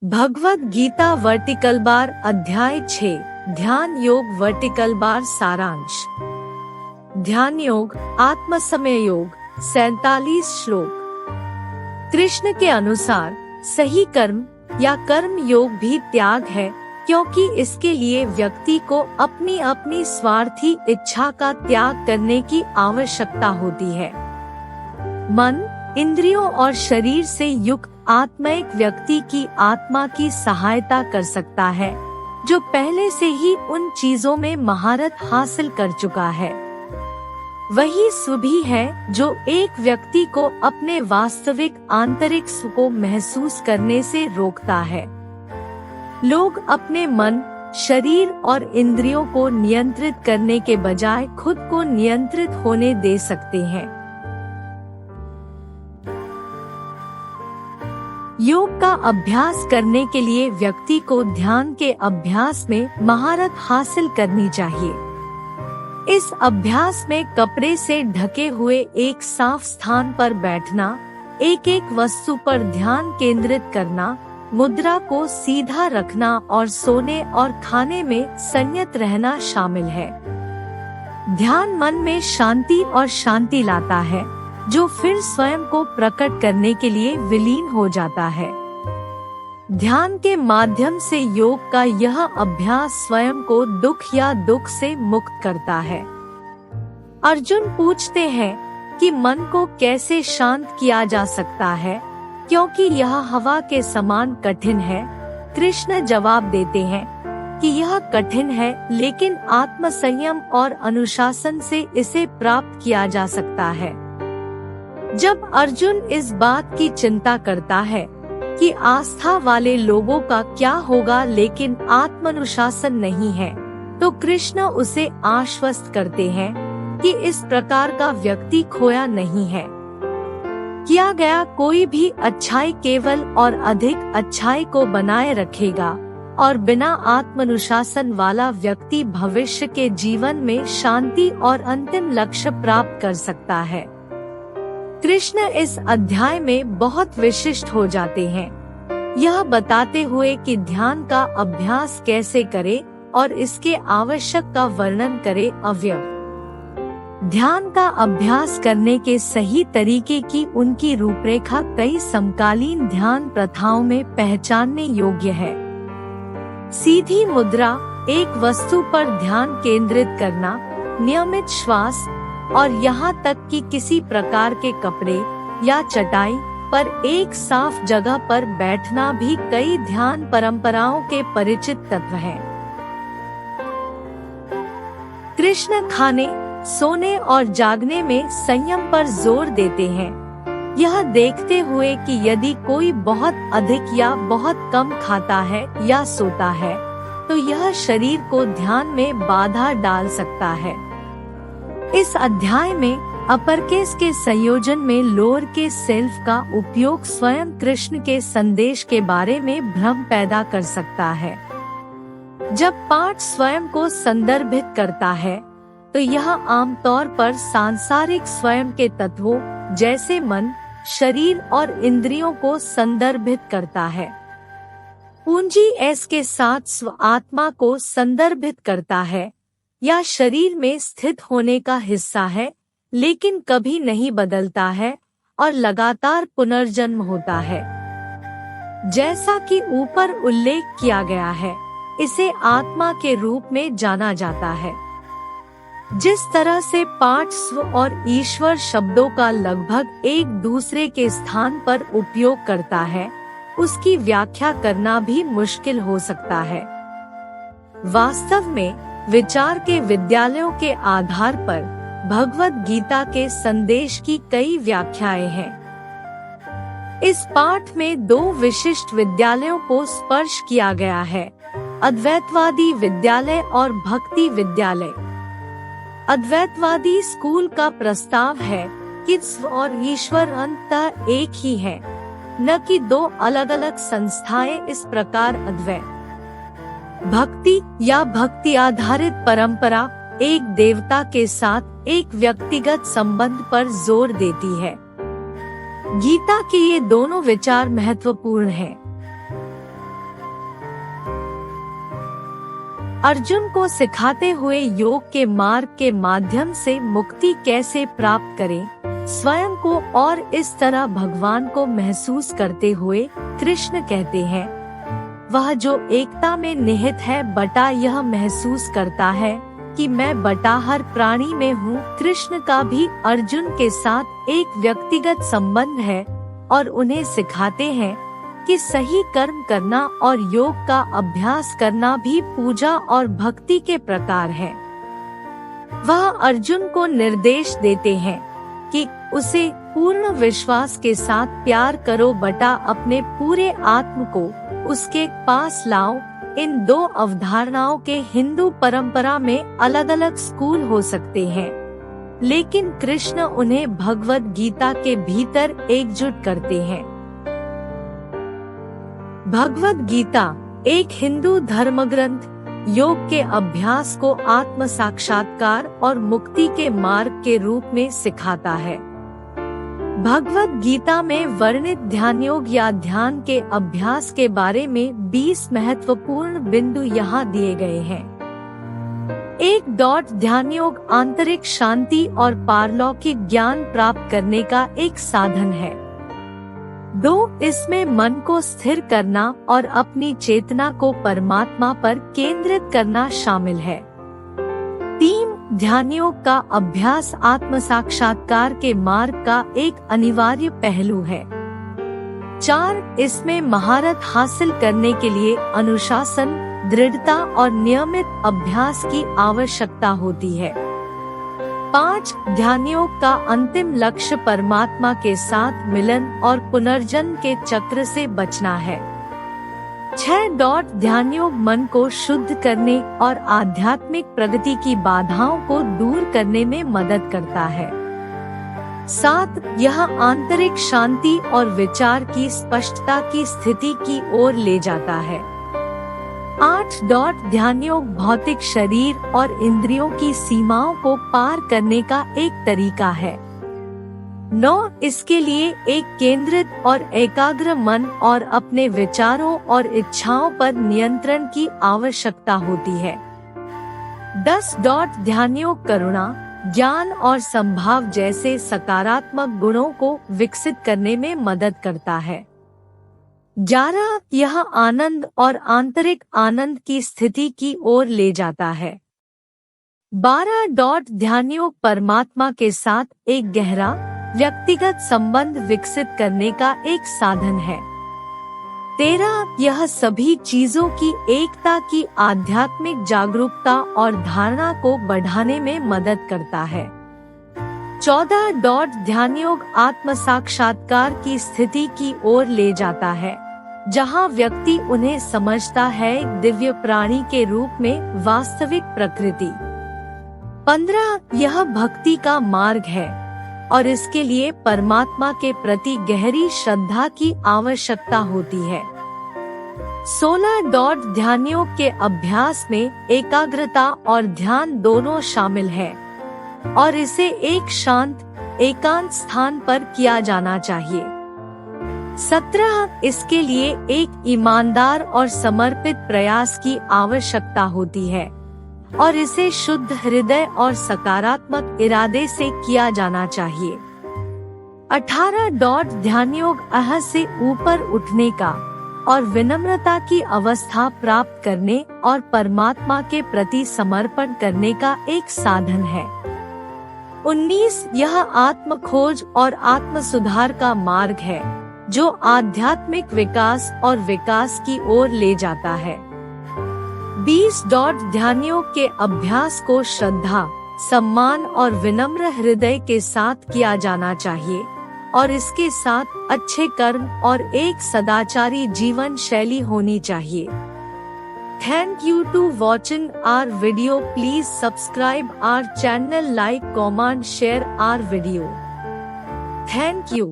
Bhagavad Gita vertical bar अध्याय 6 ध्यान योग वर्टिकल बार सारांश। ध्यान योग आत्मसमय योग 47 श्लोक। कृष्ण के अनुसार सही कर्म या कर्म योग भी त्याग है, क्योंकि इसके लिए व्यक्ति को अपनी अपनी स्वार्थी इच्छा का त्याग करने की आवश्यकता होती है। मन, इंद्रियों और शरीर से युक्त आत्मा एक व्यक्ति की आत्मा की सहायता कर सकता है, जो पहले से ही उन चीजों में महारत हासिल कर चुका है। वही सुभी है जो एक व्यक्ति को अपने वास्तविक आंतरिक सुख को महसूस करने से रोकता है। लोग अपने मन, शरीर और इंद्रियों को नियंत्रित करने के बजाय खुद को नियंत्रित होने दे सकते हैं। योग का अभ्यास करने के लिए व्यक्ति को ध्यान के अभ्यास में महारत हासिल करनी चाहिए। इस अभ्यास में कपड़े से ढके हुए एक साफ स्थान पर बैठना, एक एक वस्तु पर ध्यान केंद्रित करना, मुद्रा को सीधा रखना और सोने और खाने में संयत रहना शामिल है। ध्यान मन में शांति और शांति लाता है, जो फिर स्वयं को प्रकट करने के लिए विलीन हो जाता है। ध्यान के माध्यम से योग का यह अभ्यास स्वयं को दुख या दुख से मुक्त करता है। अर्जुन पूछते हैं कि मन को कैसे शांत किया जा सकता है, क्योंकि यह हवा के समान कठिन है। कृष्ण जवाब देते हैं कि यह कठिन है, लेकिन आत्मसंयम और अनुशासन से इसे प्राप्त किया जा सकता है। जब अर्जुन इस बात की चिंता करता है कि आस्था वाले लोगों का क्या होगा लेकिन आत्मानुशासन नहीं है, तो कृष्ण उसे आश्वस्त करते हैं कि इस प्रकार का व्यक्ति खोया नहीं है। किया गया कोई भी अच्छाई केवल और अधिक अच्छाई को बनाए रखेगा, और बिना आत्मानुशासन वाला व्यक्ति भविष्य के जीवन में शांति और अंतिम लक्ष्य प्राप्त कर सकता है। कृष्ण इस अध्याय में बहुत विशिष्ट हो जाते हैं, यह बताते हुए कि ध्यान का अभ्यास कैसे करें और इसके आवश्यक का वर्णन करें। अव्यक्त ध्यान का अभ्यास करने के सही तरीके की उनकी रूपरेखा कई समकालीन ध्यान प्रथाओं में पहचानने योग्य है। सीधी मुद्रा, एक वस्तु पर ध्यान केंद्रित करना, नियमित श्वास और यहाँ तक कि किसी प्रकार के कपड़े या चटाई पर एक साफ जगह पर बैठना भी कई ध्यान परंपराओं के परिचित तत्व हैं। कृष्ण खाने, सोने और जागने में संयम पर जोर देते हैं, यह देखते हुए कि यदि कोई बहुत अधिक या बहुत कम खाता है या सोता है, तो यह शरीर को ध्यान में बाधा डाल सकता है। इस अध्याय में अपर केस के संयोजन में लोअर केस सेल्फ का उपयोग स्वयं कृष्ण के संदेश के बारे में भ्रम पैदा कर सकता है। जब पाठ स्वयं को संदर्भित करता है, तो यह आमतौर पर सांसारिक स्वयं के तत्वों जैसे मन, शरीर और इंद्रियों को संदर्भित करता है। पूंजी एस के साथ स्व आत्मा को संदर्भित करता है, या शरीर में स्थित होने का हिस्सा है, लेकिन कभी नहीं बदलता है और लगातार पुनर्जन्म होता है। जैसा कि ऊपर उल्लेख किया गया है, इसे आत्मा के रूप में जाना जाता है। जिस तरह से पाठ स्व और ईश्वर शब्दों का लगभग एक दूसरे के स्थान पर उपयोग करता है, उसकी व्याख्या करना भी मुश्किल हो सकता है। वास्तव में विचार के विद्यालयों के आधार पर भगवद गीता के संदेश की कई व्याख्याएं हैं। इस पाठ में दो विशिष्ट विद्यालयों को स्पर्श किया गया है, अद्वैतवादी विद्यालय और भक्ति विद्यालय। अद्वैतवादी स्कूल का प्रस्ताव है कि स्व और ईश्वर अंततः एक ही है, न कि दो अलग अलग संस्थाएं। इस प्रकार अद्वैत भक्ति या भक्ति आधारित परंपरा एक देवता के साथ एक व्यक्तिगत संबंध पर जोर देती है। गीता के ये दोनों विचार महत्वपूर्ण हैं। अर्जुन को सिखाते हुए योग के मार्ग के माध्यम से मुक्ति कैसे प्राप्त करें, स्वयं को और इस तरह भगवान को महसूस करते हुए कृष्ण कहते हैं, वह जो एकता में निहित है बटा यह महसूस करता है कि मैं बटा हर प्राणी में हूँ। कृष्ण का भी अर्जुन के साथ एक व्यक्तिगत संबंध है और उन्हें सिखाते हैं कि सही कर्म करना और योग का अभ्यास करना भी पूजा और भक्ति के प्रकार है। वह अर्जुन को निर्देश देते हैं कि उसे पूर्ण विश्वास के साथ प्यार करो बटा अपने पूरे आत्म को उसके पास लाओ। इन दो अवधारणाओं के हिंदू परंपरा में अलग अलग स्कूल हो सकते हैं, लेकिन कृष्ण उन्हें भगवद गीता के भीतर एकजुट करते हैं। भगवद गीता एक हिंदू धर्मग्रंथ योग के अभ्यास को आत्म साक्षात्कार और मुक्ति के मार्ग के रूप में सिखाता है। भगवद गीता में वर्णित ध्यान योग या ध्यान के अभ्यास के बारे में 20 महत्वपूर्ण बिंदु यहाँ दिए गए हैं। 1. ध्यान योग आंतरिक शांति और पारलौकिक ज्ञान प्राप्त करने का एक साधन है। 2. इसमें मन को स्थिर करना और अपनी चेतना को परमात्मा पर केंद्रित करना शामिल है। 3. ध्यान योग का अभ्यास आत्म साक्षात्कार के मार्ग का एक अनिवार्य पहलू है। 4. इसमें महारत हासिल करने के लिए अनुशासन, दृढ़ता और नियमित अभ्यास की आवश्यकता होती है। 5. ध्यान योग का अंतिम लक्ष्य परमात्मा के साथ मिलन और पुनर्जन्म के चक्र से बचना है। 6. ध्यान योग मन को शुद्ध करने और आध्यात्मिक प्रगति की बाधाओं को दूर करने में मदद करता है। 7. यह आंतरिक शांति और विचार की स्पष्टता की स्थिति की ओर ले जाता है। 8. ध्यान योग भौतिक शरीर और इंद्रियों की सीमाओं को पार करने का एक तरीका है। 9. इसके लिए एक केंद्रित और एकाग्र मन और अपने विचारों और इच्छाओं पर नियंत्रण की आवश्यकता होती है। 10. ध्यान योग करुणा, ज्ञान और संभाव जैसे सकारात्मक गुणों को विकसित करने में मदद करता है। 11. यह आनंद और आंतरिक आनंद की स्थिति की ओर ले जाता है। 12. ध्यान योग परमात्मा के साथ एक गहरा व्यक्तिगत संबंध विकसित करने का एक साधन है। 13. यह सभी चीजों की एकता की आध्यात्मिक जागरूकता और धारणा को बढ़ाने में मदद करता है। 14. ध्यान योग आत्म साक्षात्कार की स्थिति की ओर ले जाता है, जहां व्यक्ति उन्हें समझता है एक दिव्य प्राणी के रूप में वास्तविक प्रकृति। 15. यह भक्ति का मार्ग है और इसके लिए परमात्मा के प्रति गहरी श्रद्धा की आवश्यकता होती है। 16. ध्यान योग के अभ्यास में एकाग्रता और ध्यान दोनों शामिल है और इसे एक शांत एकांत स्थान पर किया जाना चाहिए। 17. इसके लिए एक ईमानदार और समर्पित प्रयास की आवश्यकता होती है और इसे शुद्ध हृदय और सकारात्मक इरादे से किया जाना चाहिए। 18. ध्यान योग अह से ऊपर उठने का और विनम्रता की अवस्था प्राप्त करने और परमात्मा के प्रति समर्पण करने का एक साधन है। 19. यह आत्म खोज और आत्म सुधार का मार्ग है जो आध्यात्मिक विकास और विकास की ओर ले जाता है। 20. ध्यान योग के अभ्यास को श्रद्धा, सम्मान और विनम्र हृदय के साथ किया जाना चाहिए और इसके साथ अच्छे कर्म और एक सदाचारी जीवन शैली होनी चाहिए। Thank you to watching our video. Please subscribe our channel, like, comment, share our video. Thank you.